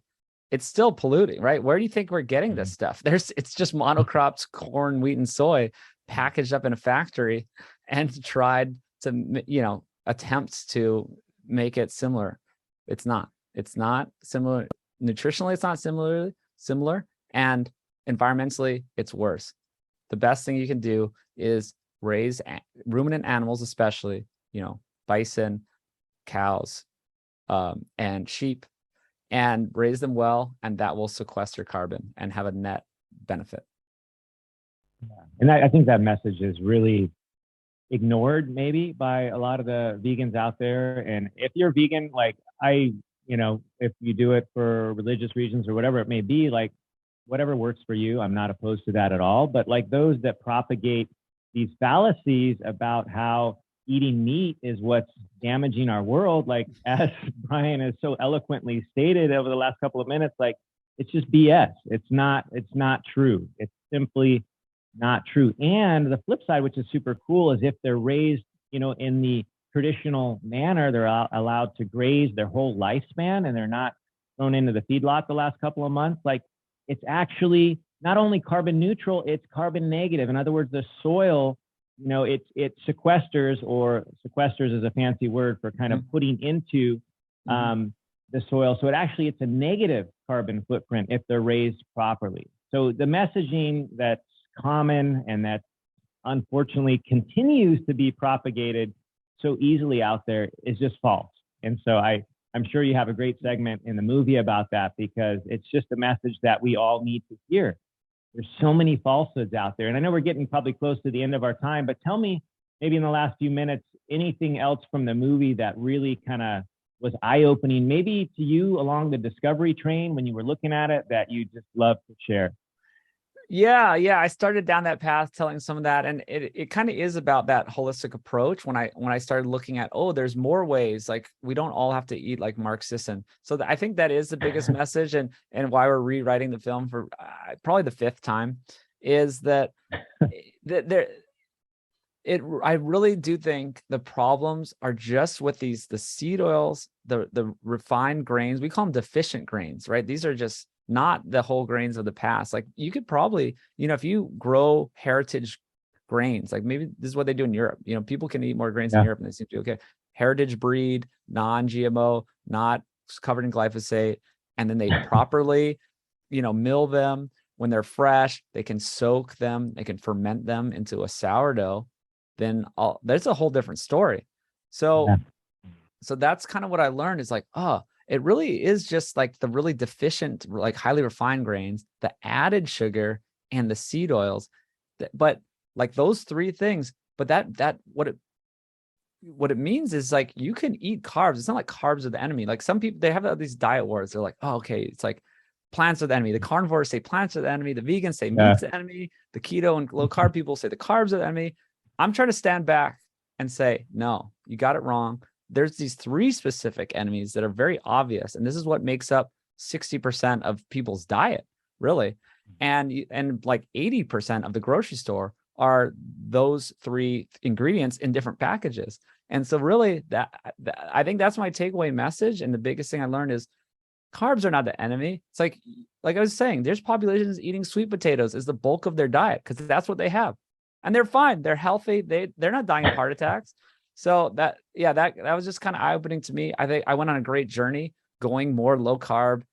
it's still polluting, right? Where do you think we're getting this stuff? It's just monocrops, corn, wheat, and soy packaged up in a factory and tried to, attempts to make it similar. It's not similar. Nutritionally, it's not similar. And environmentally, it's worse. The best thing you can do is raise ruminant animals, especially, bison, cows, and sheep, and raise them well, and that will sequester carbon and have a net benefit. Yeah. And I think that message is really ignored maybe by a lot of the vegans out there. And if you're vegan, like if you do it for religious reasons or whatever it may be, like whatever works for you, I'm not opposed to that at all. But like those that propagate these fallacies about how eating meat is what's damaging our world, like as Brian has so eloquently stated over the last couple of minutes, like it's just BS. It's not true. It's simply not true. And the flip side, which is super cool, is if they're raised, in the traditional manner, they're allowed to graze their whole lifespan, and they're not thrown into the feedlot the last couple of months. Like it's actually not only carbon neutral, it's carbon negative. In other words, the soil, it sequesters is a fancy word for kind of putting into the soil. So it's a negative carbon footprint if they're raised properly. So the messaging that's common and that unfortunately continues to be propagated so easily out there is just false. And so I'm sure you have a great segment in the movie about that, because it's just a message that we all need to hear. There's so many falsehoods out there. And I know we're getting probably close to the end of our time, but tell me maybe in the last few minutes, anything else from the movie that really kind of was eye-opening, maybe to you along the discovery train when you were looking at it, that you just love to share? Yeah. I started down that path telling some of that. And it kind of is about that holistic approach when I started looking at, there's more ways, like we don't all have to eat like Mark Sisson. So I think that is the biggest message, and why we're rewriting the film for probably the fifth time, is that I really do think the problems are just with the seed oils, the refined grains. We call them deficient grains, right? These are just not the whole grains of the past. Like you could probably, if you grow heritage grains, like maybe this is what they do in Europe. People can eat more grains in Europe and they seem to be okay. Heritage breed, non-GMO, not covered in glyphosate. And then they properly, mill them when they're fresh. They can soak them. They can ferment them into a sourdough. Then there's a whole different story. So that's kind of what I learned, is like, it really is just like the really deficient, like highly refined grains, the added sugar, and the seed oils. But like those three things, but that what it means is like you can eat carbs. It's not like carbs are the enemy. Like some people, they have these diet wars. They're like, okay, it's like plants are the enemy. The carnivores say plants are the enemy. The vegans say meat's the enemy. The keto and low carb people say the carbs are the enemy. I'm trying to stand back and say, no, you got it wrong. There's these three specific enemies that are very obvious. And this is what makes up 60% of people's diet, really. And like 80% of the grocery store are those 3 ingredients in different packages. And so really that I think that's my takeaway message. And the biggest thing I learned is carbs are not the enemy. It's like I was saying, there's populations eating sweet potatoes as the bulk of their diet because that's what they have. And they're fine. They're healthy. They're not dying of heart attacks. So that was just kind of eye-opening to me. I think I went on a great journey going more low carb,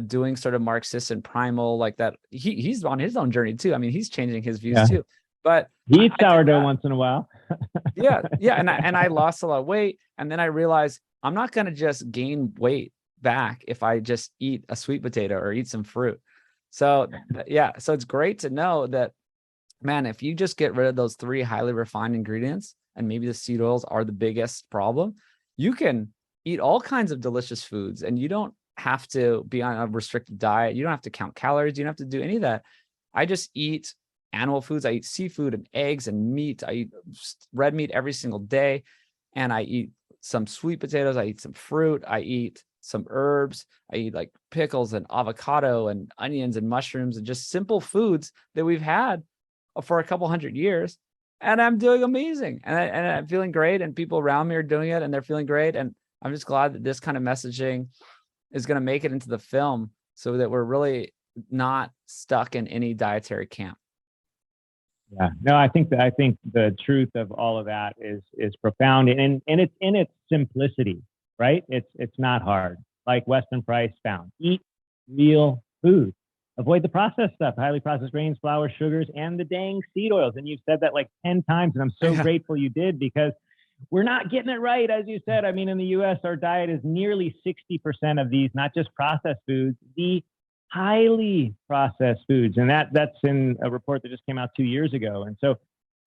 doing sort of Marxist and primal like that. He's on his own journey too. I mean, he's changing his views too. But he eats sourdough once in a while. yeah. And I lost a lot of weight. And then I realized I'm not going to just gain weight back if I just eat a sweet potato or eat some fruit. So so it's great to know that, man, if you just get rid of those 3 highly refined ingredients, and maybe the seed oils are the biggest problem, you can eat all kinds of delicious foods and you don't have to be on a restricted diet. You don't have to count calories. You don't have to do any of that. I just eat animal foods. I eat seafood and eggs and meat. I eat red meat every single day. And I eat some sweet potatoes. I eat some fruit. I eat some herbs. I eat like pickles and avocado and onions and mushrooms and just simple foods that we've had for a couple hundred years. And I'm doing amazing. And I'm feeling great. And people around me are doing it and they're feeling great. And I'm just glad that this kind of messaging is going to make it into the film so that we're really not stuck in any dietary camp. Yeah, no, I think the truth of all of that is profound, and it's in its simplicity, right? It's not hard. Like Weston Price found, eat real food, avoid the processed stuff, highly processed grains, flour, sugars, and the dang seed oils. And you've said that like 10 times, and I'm so grateful you did, because we're not getting it right, as you said. I mean, in the U.S., our diet is nearly 60% of these, not just processed foods, the highly processed foods. And that's in a report that just came out 2 years ago. And so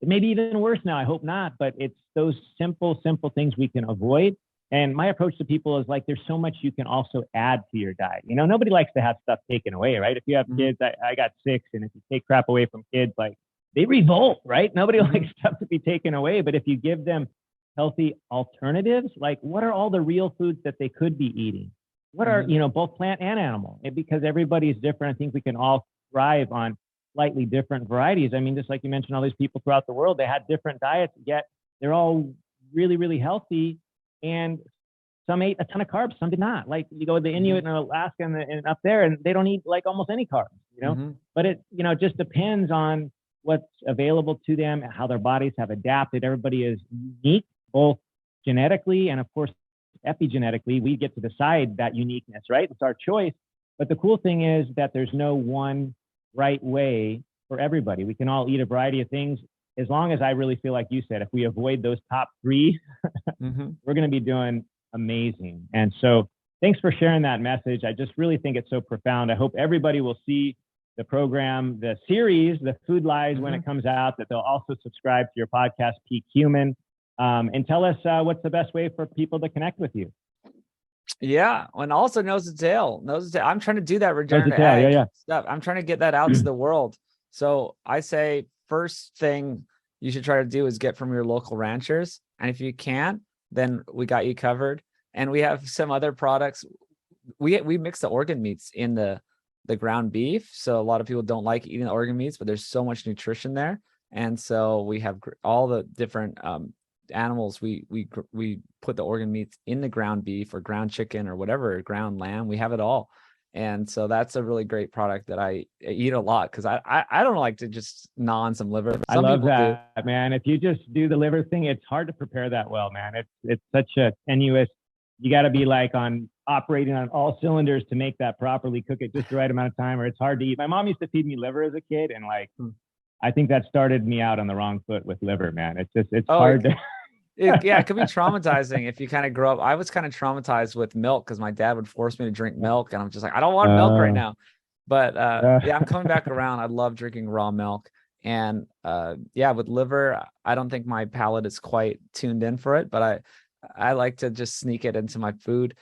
it may be even worse now. I hope not, but it's those simple things we can avoid. And my approach to people is like, there's so much you can also add to your diet. Nobody likes to have stuff taken away, right? If you have kids, I got 6, and if you take crap away from kids, like they revolt, right? Nobody likes stuff to be taken away. But if you give them healthy alternatives, like what are all the real foods that they could be eating? What are, both plant and animal? And because everybody's different, I think we can all thrive on slightly different varieties. I mean, just like you mentioned, all these people throughout the world, they had different diets, yet they're all really, really healthy. And some ate a ton of carbs, some did not. Like you go to the Inuit in Alaska and up there, and they don't eat like almost any carbs, But it, just depends on what's available to them, how their bodies have adapted. Everybody is unique, both genetically and of course, epigenetically. We get to decide that uniqueness, right? It's our choice. But the cool thing is that there's no one right way for everybody. We can all eat a variety of things, as long as I really feel like you said, if we avoid those top 3, we're going to be doing amazing. And so thanks for sharing that message. I just really think it's so profound. I hope everybody will see the program, the series, The Food Lies, when it comes out, that they'll also subscribe to your podcast, Peak Human. And tell us what's the best way for people to connect with you. Yeah, and also Nose to Tail. I'm trying to do that regenerative stuff. I'm trying to get that out to the world. So I say first thing you should try to do is get from your local ranchers. And if you can't, then we got you covered. And we have some other products. We mix the organ meats in the ground beef. So a lot of people don't like eating the organ meats, but there's so much nutrition there. And so we have all the different animals. We put the organ meats in the ground beef or ground chicken or whatever, ground lamb. We have it all. And so that's a really great product that I eat a lot, because I don't like to just gnaw on some liver. I love that, man. If you just do the liver thing, it's hard to prepare that well, man. It's such a tenuous, you got to be like operating on all cylinders to make that properly, cook it just the right amount of time, or it's hard to eat. My mom used to feed me liver as a kid, and like, I think that started me out on the wrong foot with liver, man. It's hard to... it could be traumatizing if you kind of grow up. I was kind of traumatized with milk because my dad would force me to drink milk, and I'm just like, I don't want milk right now. But I'm coming back around. I love drinking raw milk. And with liver, I don't think my palate is quite tuned in for it, but I like to just sneak it into my food.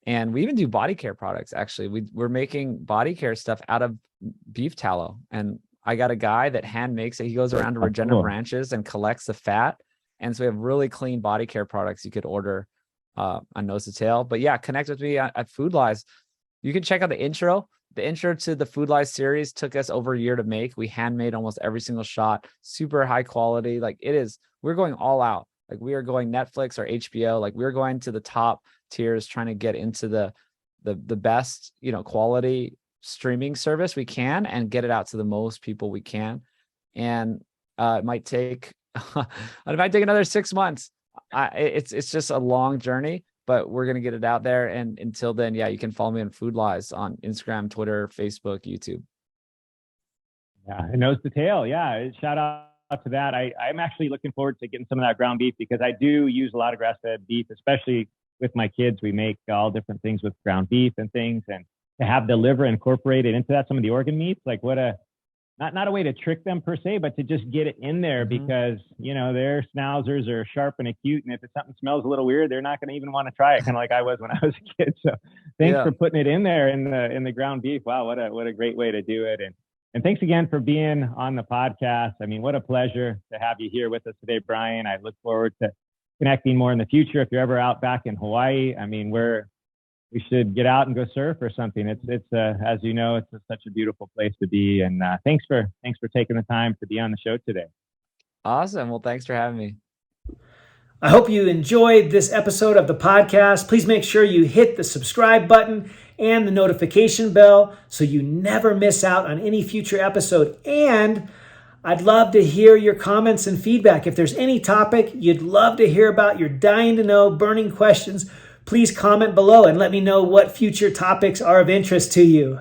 And we even do body care products. Actually, we're making body care stuff out of beef tallow. And I got a guy that hand makes it. He goes around to regenerative ranches and collects the fat. And so we have really clean body care products you could order on Nose to Tail. But yeah, connect with me at Food Lies. You can check out the intro. The intro to the Food Lies series took us over a year to make. We handmade almost every single shot, super high quality. Like it is, we're going all out. Like we are going Netflix or HBO. Like we're going to the top tiers, trying to get into the best, quality streaming service we can and get it out to the most people we can. And it might take another 6 months. It's just a long journey, but we're going to get it out there. And until then, yeah, you can follow me on Food Lies on Instagram, Twitter, Facebook, YouTube. Yeah, it knows the tail. Yeah, shout out to that. I'm actually looking forward to getting some of that ground beef, because I do use a lot of grass-fed beef, especially with my kids. We make all different things with ground beef and things, and to have the liver incorporated into that, some of the organ meats, like what a, not a way to trick them per se, but to just get it in there, because, their schnauzers are sharp and acute. And if something smells a little weird, they're not going to even want to try it. Kind of like I was when I was a kid. So thanks for putting it in there in the ground beef. Wow. What a great way to do it. And thanks again for being on the podcast. I mean, what a pleasure to have you here with us today, Brian. I look forward to connecting more in the future. If you're ever out back in Hawaii, I mean, we should get out and go surf or something. It's as you know, it's such a beautiful place to be. And thanks for taking the time to be on the show today. Awesome. Well, thanks for having me. I hope you enjoyed this episode of the podcast. Please make sure you hit the subscribe button and the notification bell so you never miss out on any future episode. And I'd love to hear your comments and feedback. If there's any topic you'd love to hear about, you're dying to know, burning questions, please comment below and let me know what future topics are of interest to you.